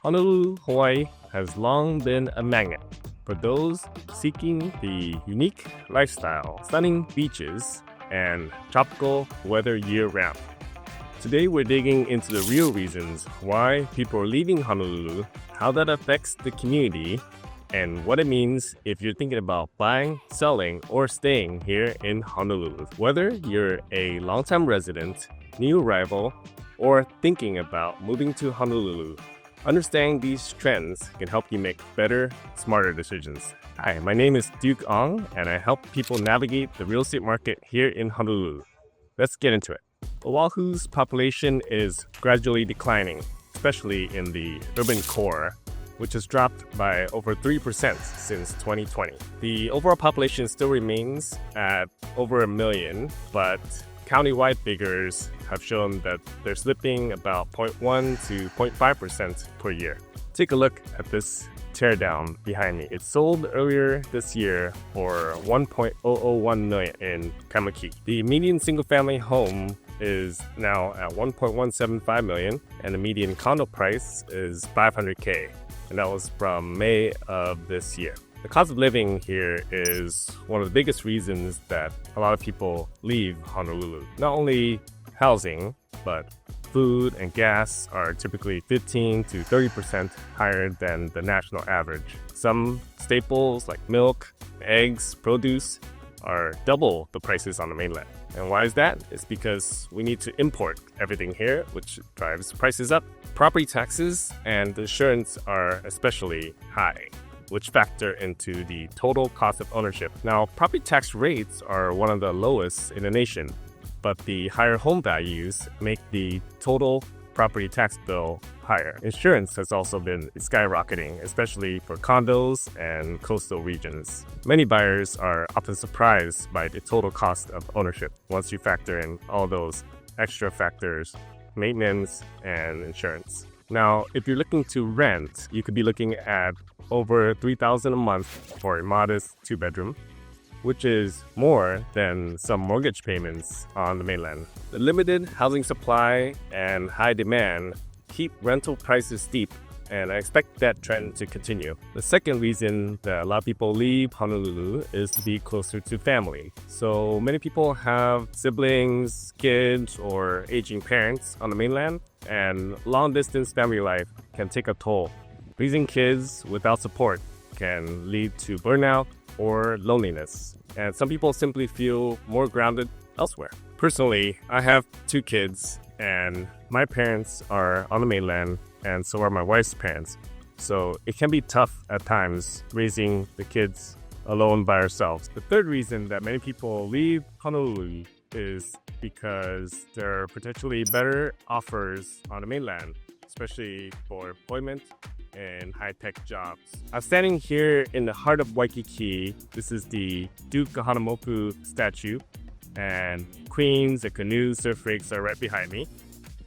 Honolulu, Hawaii has long been a magnet for those seeking the unique lifestyle, stunning beaches, and tropical weather year-round. Today we're digging into the real reasons why people are leaving Honolulu, how that affects the community, and what it means if you're thinking about buying, selling, or staying here in Honolulu. Whether you're a longtime resident, new arrival, or thinking about moving to Honolulu, understanding these trends can help you make better, smarter decisions. Hi, my name is Duc Ong, and I help people navigate the real estate market here in Honolulu. Let's get into it. Oahu's population is gradually declining, especially in the urban core, which has dropped by over 3% since 2020. The overall population still remains at over 1 million, but countywide figures have shown that they're slipping about 0.1 to 0.5% per year. Take a look at this teardown behind me. It sold earlier this year for $1.001 million in Kamaki. The median single-family home is now at $1.175 million, and the median condo price is $500K, and that was from May of this year. The cost of living here is one of the biggest reasons that a lot of people leave Honolulu. Not only housing, but food and gas are typically 15 to 30% higher than the national average. Some staples like milk, eggs, produce are double the prices on the mainland. And why is that? It's because we need to import everything here, which drives prices up. Property taxes and insurance are especially high, which factor into the total cost of ownership. Now, property tax rates are one of the lowest in the nation, but the higher home values make the total property tax bill higher. Insurance has also been skyrocketing, especially for condos and coastal regions. Many buyers are often surprised by the total cost of ownership once you factor in all those extra factors, maintenance and insurance. Now, if you're looking to rent, you could be looking at over $3,000 a month for a modest 2-bedroom, which is more than some mortgage payments on the mainland. The limited housing supply and high demand keep rental prices steep, and I expect that trend to continue. The second reason that a lot of people leave Honolulu is to be closer to family. So many people have siblings, kids, or aging parents on the mainland, and long-distance family life can take a toll. Raising kids without support can lead to burnout or loneliness, and some people simply feel more grounded elsewhere. Personally, I have 2 kids, and my parents are on the mainland, and so are my wife's parents. So it can be tough at times raising the kids alone by ourselves. The third reason that many people leave Honolulu is because there are potentially better offers on the mainland, especially for employment and high-tech jobs. I'm standing here in the heart of Waikiki. This is the Duc Ong statue, and queens and canoe surf rigs are right behind me.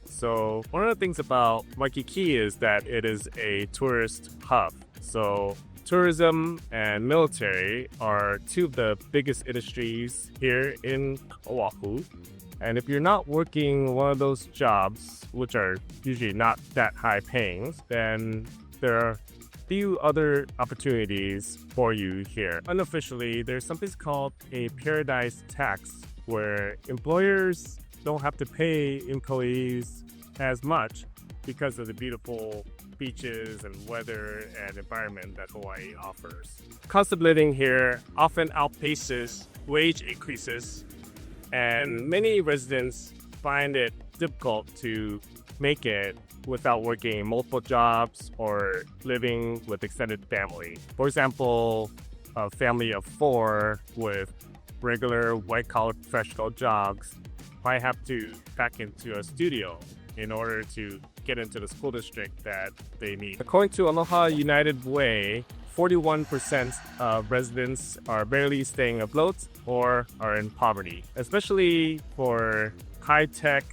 So one of the things about Waikiki is that it is a tourist hub. So tourism and military are 2 of the biggest industries here in Oahu. And if you're not working one of those jobs, which are usually not that high paying, then there are few other opportunities for you here. Unofficially, there's something called a paradise tax, where employers don't have to pay employees as much because of the beautiful beaches and weather and environment that Hawaii offers. Cost of living here often outpaces wage increases, and many residents find it difficult to make it without working multiple jobs or living with extended family. For example, a family of 4 with regular white-collar professional jobs might have to pack into a studio in order to get into the school district that they need. According to Aloha United Way, 41% of residents are barely staying afloat or are in poverty. Especially for high-tech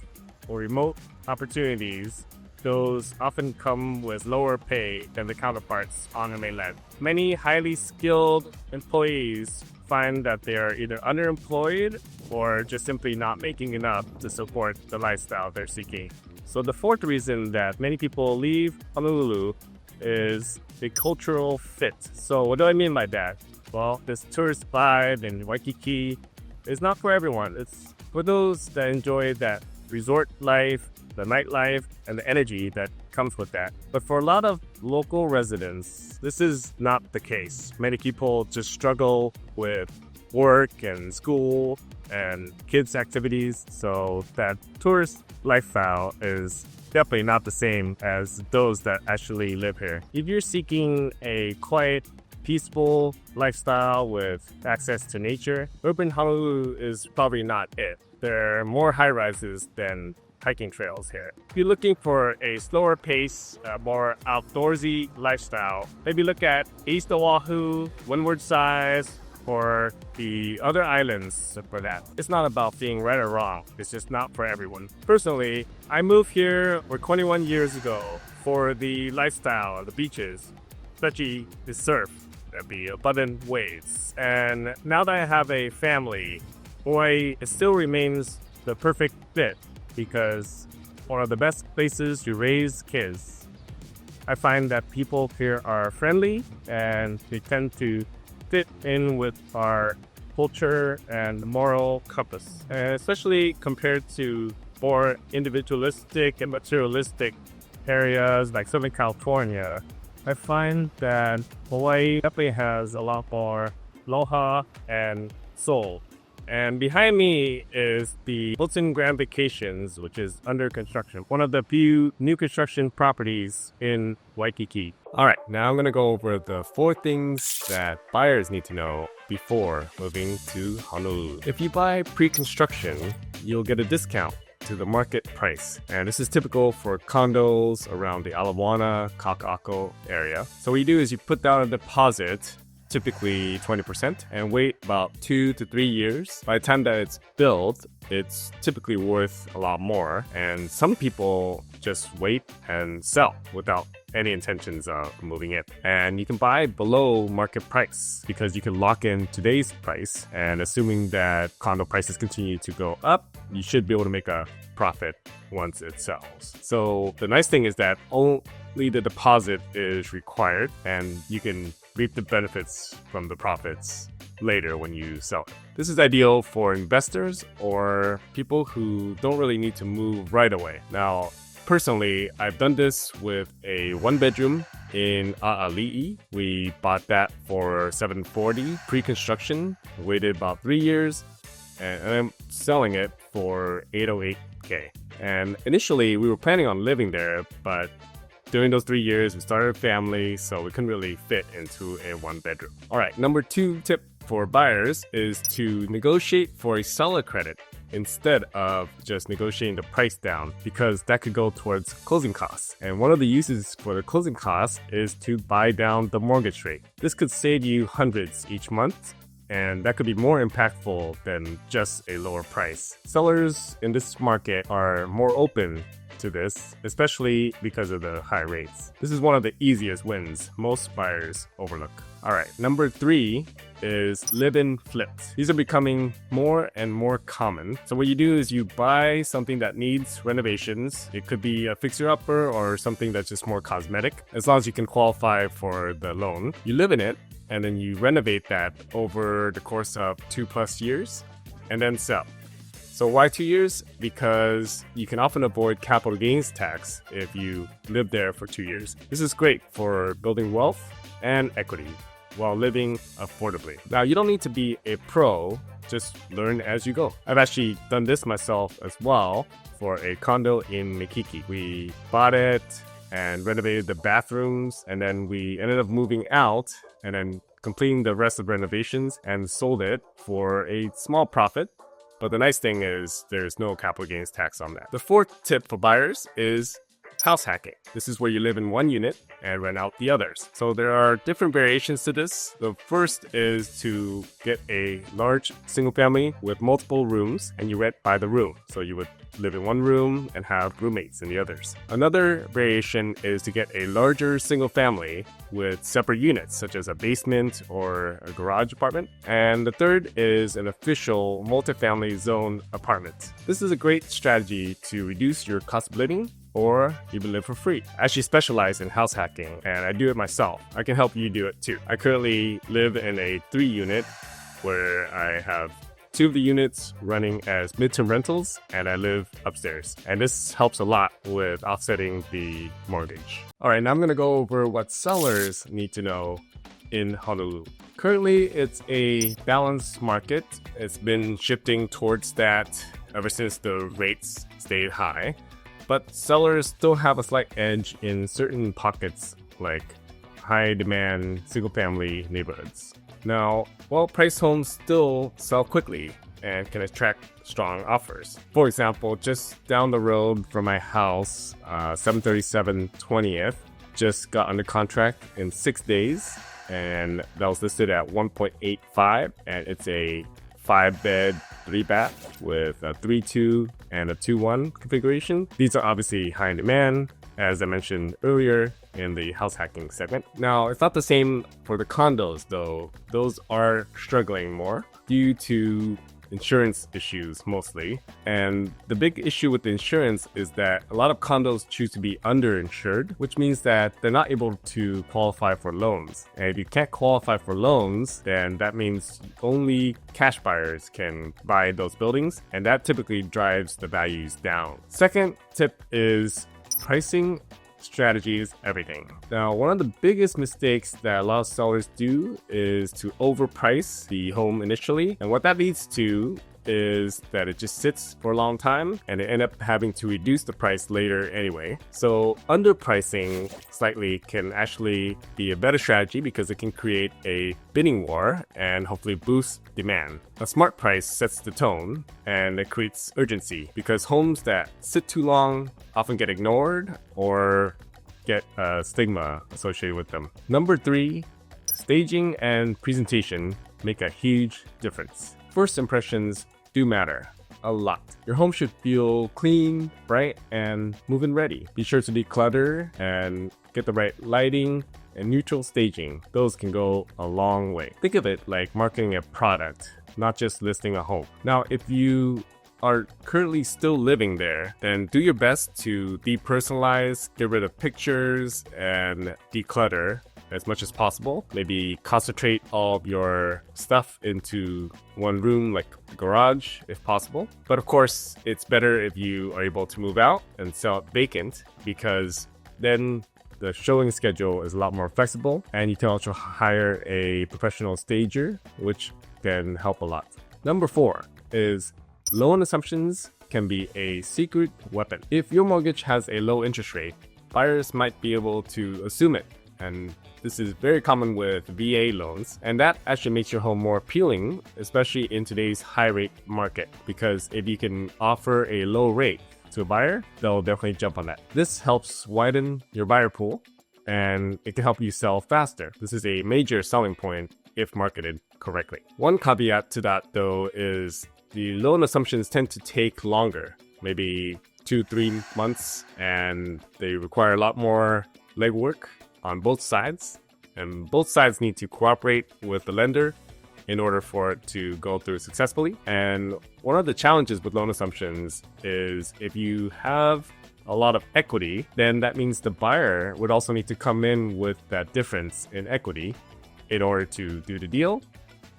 or remote opportunities, those often come with lower pay than the counterparts on the mainland. Many highly skilled employees find that they are either underemployed or just simply not making enough to support the lifestyle they're seeking. So the fourth reason that many people leave Honolulu is the cultural fit. So what do I mean by that? Well, this tourist vibe in Waikiki is not for everyone. It's for those that enjoy that resort life, the nightlife, and the energy that comes with that. But for a lot of local residents, this is not the case. Many people just struggle with work and school and kids' activities, so that tourist lifestyle is definitely not the same as those that actually live here. If you're seeking a quiet, peaceful lifestyle with access to nature, urban Honolulu is probably not it. There are more high-rises than hiking trails here. If you're looking for a slower pace, more outdoorsy lifestyle, maybe look at East Oahu, Windward Size, or the other islands for that. It's not about being right or wrong. It's just not for everyone. Personally, I moved here 21 years ago for the lifestyle, the beaches, especially the surf, the abundant waves. And now that I have a family, Hawaii still remains the perfect fit because one of the best places to raise kids. I find that people here are friendly and they tend to fit in with our culture and moral compass, and especially compared to more individualistic and materialistic areas like Southern California. I find that Hawaii definitely has a lot more aloha and soul. And behind me is the Hilton Grand Vacations, which is under construction. One of the few new construction properties in Waikiki. All right, now I'm going to go over the 4 things that buyers need to know before moving to Honolulu. If you buy pre-construction, you'll get a discount to the market price. And this is typical for condos around the Alawana, Kaka'ako area. So what you do is you put down a deposit, typically 20%, and wait about 2 to 3 years. By the time that it's built, it's typically worth a lot more. And some people just wait and sell without any intentions of moving in. And you can buy below market price because you can lock in today's price. And assuming that condo prices continue to go up, you should be able to make a profit once it sells. So the nice thing is that only the deposit is required and you can reap the benefits from the profits later when you sell it. This is ideal for investors or people who don't really need to move right away. Now, personally, I've done this with a 1-bedroom in A'ali'i. We bought that for $740 pre-construction, waited about 3 years, and I'm selling it for $808K. And initially, we were planning on living there, but during those 3 years, we started a family, so we couldn't really fit into a 1-bedroom. All right, number 2 tip for buyers is to negotiate for a seller credit instead of just negotiating the price down, because that could go towards closing costs. And one of the uses for the closing costs is to buy down the mortgage rate. This could save you hundreds each month, and that could be more impactful than just a lower price. Sellers in this market are more open to this, especially because of the high rates. This is one of the easiest wins most buyers overlook. All right, number 3 is live-in flips. These are becoming more and more common. So what you do is you buy something that needs renovations. It could be a fixer-upper or something that's just more cosmetic. As long as you can qualify for the loan, you live in it and then you renovate that over the course of 2+ years and then sell. So why 2 years? Because you can often avoid capital gains tax if you live there for 2 years. This is great for building wealth and equity while living affordably. Now, you don't need to be a pro, just learn as you go. I've actually done this myself as well for a condo in Makiki. We bought it and renovated the bathrooms, and then we ended up moving out and then completing the rest of renovations and sold it for a small profit. But the nice thing is there's no capital gains tax on that. The 4th tip for buyers is house hacking. This is where you live in one unit and rent out the others. So there are different variations to this. The first is to get a large single family with multiple rooms and you rent by the room. So you would live in one room and have roommates in the others. Another variation is to get a larger single family with separate units, such as a basement or a garage apartment. And the third is an official multifamily zone apartment. This is a great strategy to reduce your cost of living or even live for free. I actually specialize in house hacking, and I do it myself. I can help you do it too. I currently live in a 3-unit where I have 2 of the units running as midterm rentals, and I live upstairs. And this helps a lot with offsetting the mortgage. All right, now I'm gonna go over what sellers need to know in Honolulu. Currently, it's a balanced market. It's been shifting towards that ever since the rates stayed high. But sellers still have a slight edge in certain pockets, like high demand single family neighborhoods. Now, well-priced homes still sell quickly and can attract strong offers. For example, just down the road from my house, 737 20th just got under contract in 6 days, and that was listed at 1.85, and it's a 5-bed, 3-bath with a 3-2 and a 2-1 configuration. These are obviously high in demand, as I mentioned earlier in the house hacking segment. Now, it's not the same for the condos though. Those are struggling more due to insurance issues mostly. And the big issue with the insurance is that a lot of condos choose to be underinsured, which means that they're not able to qualify for loans. And if you can't qualify for loans, then that means only cash buyers can buy those buildings, and that typically drives the values down. Second tip is pricing strategy is everything. Now, one of the biggest mistakes that a lot of sellers do is to overprice the home initially. And what that leads to is that it just sits for a long time and they end up having to reduce the price later anyway. So underpricing slightly can actually be a better strategy because it can create a bidding war and hopefully boost demand. A smart price sets the tone and it creates urgency because homes that sit too long often get ignored or get a stigma associated with them. Number 3, staging and presentation make a huge difference. First impressions do matter a lot. Your home should feel clean, bright, and move-in ready. Be sure to declutter and get the right lighting and neutral staging. Those can go a long way. Think of it like marketing a product, not just listing a home. Now, if you are currently still living there, then do your best to depersonalize, get rid of pictures, and declutter as much as possible. Maybe concentrate all of your stuff into one room, like the garage, if possible. But of course, it's better if you are able to move out and sell it vacant, because then the showing schedule is a lot more flexible, and you can also hire a professional stager, which can help a lot. Number 4 is loan assumptions can be a secret weapon. If your mortgage has a low interest rate, buyers might be able to assume it. And this is very common with VA loans. And that actually makes your home more appealing, especially in today's high rate market. Because if you can offer a low rate to a buyer, they'll definitely jump on that. This helps widen your buyer pool and it can help you sell faster. This is a major selling point if marketed correctly. One caveat to that though is the loan assumptions tend to take longer, maybe 2-3 months, and they require a lot more legwork on both sides, and both sides need to cooperate with the lender in order for it to go through successfully. And one of the challenges with loan assumptions is if you have a lot of equity, then that means the buyer would also need to come in with that difference in equity in order to do the deal,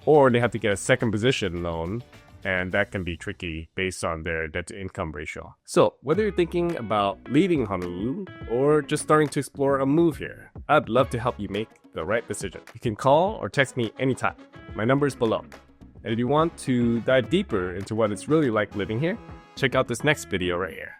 or they have to get a second position loan, and that can be tricky based on their debt-to-income ratio. So, whether you're thinking about leaving Honolulu or just starting to explore a move here, I'd love to help you make the right decision. You can call or text me anytime. My number is below. And if you want to dive deeper into what it's really like living here, check out this next video right here.